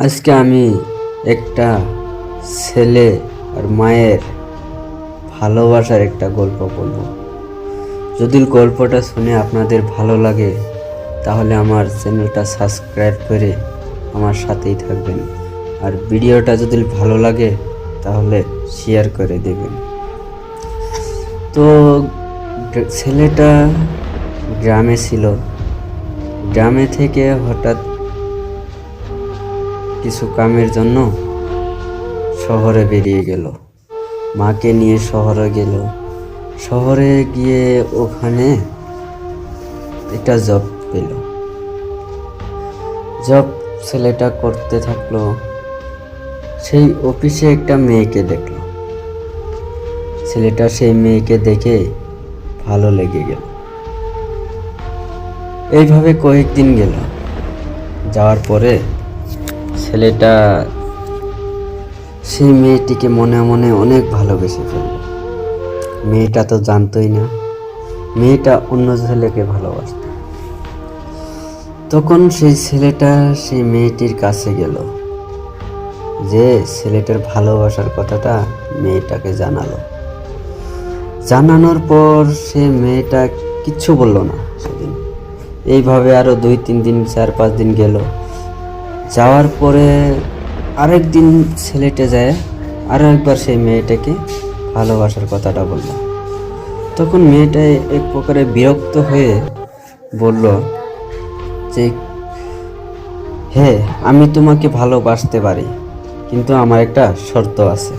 আজকে আমি একটা ছেলে আর মায়ের ভালোবাসার একটা গল্প বলব। যদি গল্পটা শুনে আপনাদের ভালো লাগে তাহলে আমার চ্যানেলটা সাবস্ক্রাইব করে আমার সাথেই থাকবেন, আর ভিডিওটা যদি ভালো লাগে তাহলে শেয়ার করে দেবেন। তো ছেলেটা গ্রামে ছিল, গ্রামে থেকে হঠাৎ কিছু কামের জন্য শহরে বেরিয়ে গেল। মাকে নিয়ে শহরে গেল। শহরে গিয়ে ওখানে একটা জব পেল। জব ছেলেটা করতে থাকলো। সেই অফিসে একটা মেয়েকে দেখলো। ছেলেটা সেই মেয়েকে দেখে ভালো লেগে গেল। এইভাবে কয়েকদিন গেল। যাওয়ার পরে ছেলেটা সেই মেয়েটিকে মনে মনে অনেক ভালোবেসে ফেলল। মেয়েটা তো জানতই না মেয়েটা অন্য ছেলেকে ভালোবাসত। তখন সেই ছেলেটা সেই মেয়েটির কাছে গেল, যে ছেলেটার ভালোবাসার কথাটা মেয়েটাকে জানালো। জানানোর পর সে মেয়েটা কিচ্ছু বলল না সেদিন। এইভাবে আরো 2-3 দিন 4-5 দিন গেল। যাওয়ার পরে আরেকদিন ছেলেটা যায় আরো একবার সেই মেয়েটাকে ভালোবাসার কথাটা বলল। তখন মেয়েটা এক প্রকারে বিরক্ত হয়ে বলল যে, হ্যাঁ আমি তোমাকে ভালোবাসতে পারি, কিন্তু আমার একটা শর্ত আছে।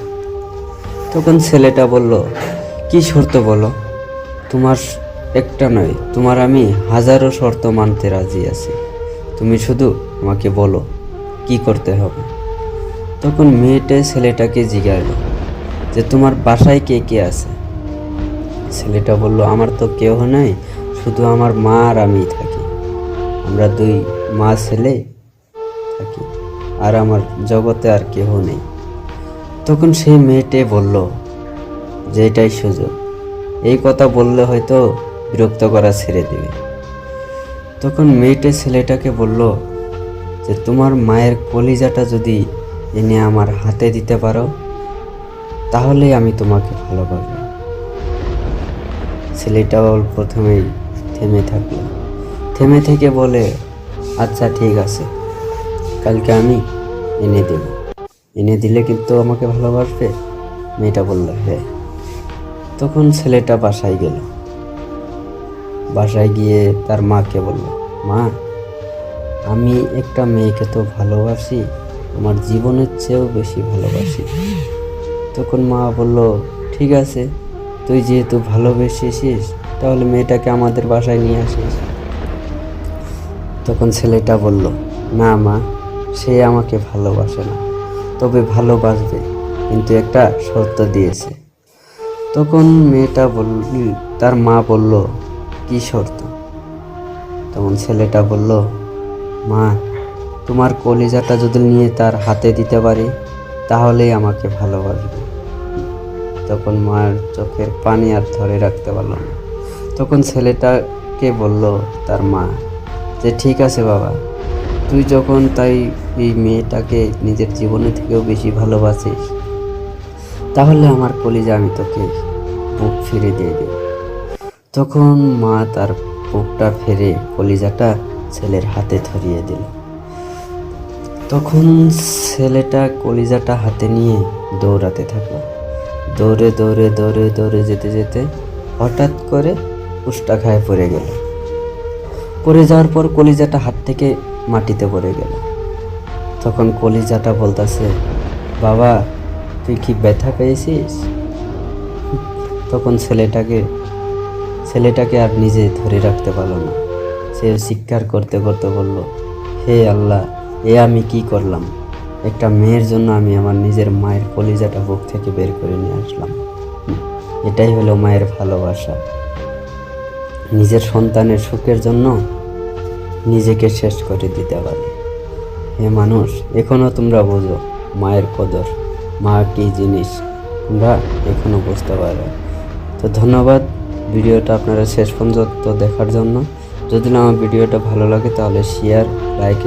তখন ছেলেটা বলল, কি শর্ত বলো? তোমার একটা নয়, তোমার আমি 1000 শর্ত মানতে রাজি আছি, তুমি শুধু আমাকে বলো কি করতে হবে। তখন মেয়েটা ছেলেটাকে জিজ্ঞাসা যে, তোমার বাসায় কে কে আছে? ছেলেটা বলল, আমার তো কেউ নাই, শুধু আমার মা আর আমি থাকি। আমরা 2 মা ছেলে থাকি, আর আমার জগতে আর কেউ নেই। তখন সেই মেয়েটে বলল যে, এটাই সুযোগ, এই কথা বললে হয়তো বিরক্ত করা ছেড়ে দেবে। তখন মেয়েটে ছেলেটাকে বলল যে, তোমার মায়ের কলিজাটা যদি এনে আমার হাতে দিতে পারো তাহলে আমি তোমাকে ভালোবাসবো। ছেলেটাও প্রথমেই থেমে থাকলো। থেমে থেকে বলে, আচ্ছা ঠিক আছে, কালকে আমি এনে দেব। এনে দিলে কিন্তু আমাকে ভালোবাসবে? মেয়েটা বলল, হ্যাঁ। তখন ছেলেটা বাসায় গেল। বাসায় গিয়ে তার মাকে বলল, মা আমি একটা মেয়েকে তো ভালোবাসি, আমার জীবনের চেয়েও বেশি ভালোবাসি। তখন মা বলল, ঠিক আছে, তুই যেহেতু ভালোবেসেছিস তাহলে মেয়েটাকে আমাদের বাসায় নিয়ে আসিস। তখন ছেলেটা বলল, না মা, সে আমাকে ভালোবাসে না, তবে ভালোবাসবে, কিন্তু একটা শর্ত দিয়েছে। তখন মেয়েটা তার মা বলল, কি শর্ত? তখন ছেলেটা বলল, মা তোমার কলিজাটা যদি নিয়ে তার হাতে দিতে পারি তাহলেই আমাকে ভালোবাসবে। তখন মার চোখের পানি আর ধরে রাখতে পারল না। তখন ছেলেটাকে বলল তার মা যে, ঠিক আছে বাবা, তুই যখন তাই এই মেয়েটাকে নিজের জীবনের থেকেও বেশি ভালোবাসিস তাহলে আমার কলিজা আমি তোকে বুক ফিরে দিয়ে দেব। তখন মা তার বুকটা ফিরে কলিজাটা ছেলের হাতে ধরিয়ে দিল। তখন ছেলেটা কলিজাটা হাতে নিয়ে দৌড়াতে থাকলো। দৌড়ে দৌড়ে দৌড়ে দৌড়ে যেতে যেতে হঠাৎ করে উষ্টা খায় পড়ে গেল। পড়ে যাওয়ার পর কলিজাটা হাত থেকে মাটিতে পড়ে গেল। তখন কলিজাটা বলতেছে, বাবা তুই কি ব্যথা পেয়েছিস? তখন ছেলেটাকে আর নিজে ধরে রাখতে পারলো না। সে চিৎকার করতে করতে বলল, হে আল্লাহ, এ আমি কি করলাম? একটা মেয়ের জন্য আমি আমার নিজের মায়ের কলিজাটা বুক থেকে বের করে নিয়ে আসলাম। এটাই হলো মায়ের ভালোবাসা। নিজের সন্তানের সুখের জন্য নিজেকে শেষ করে দিতে পারে। হে মানুষ, এখনো তোমরা বোঝো মায়ের কদর, মা কি জিনিস তোমরা এখনো বুঝতে পারো। তো ধন্যবাদ ভিডিওটা আপনারা শেষ পর্যন্ত দেখার জন্য। যদি না আমার ভিডিওটা ভালো লাগে তাহলে শেয়ার, লাইক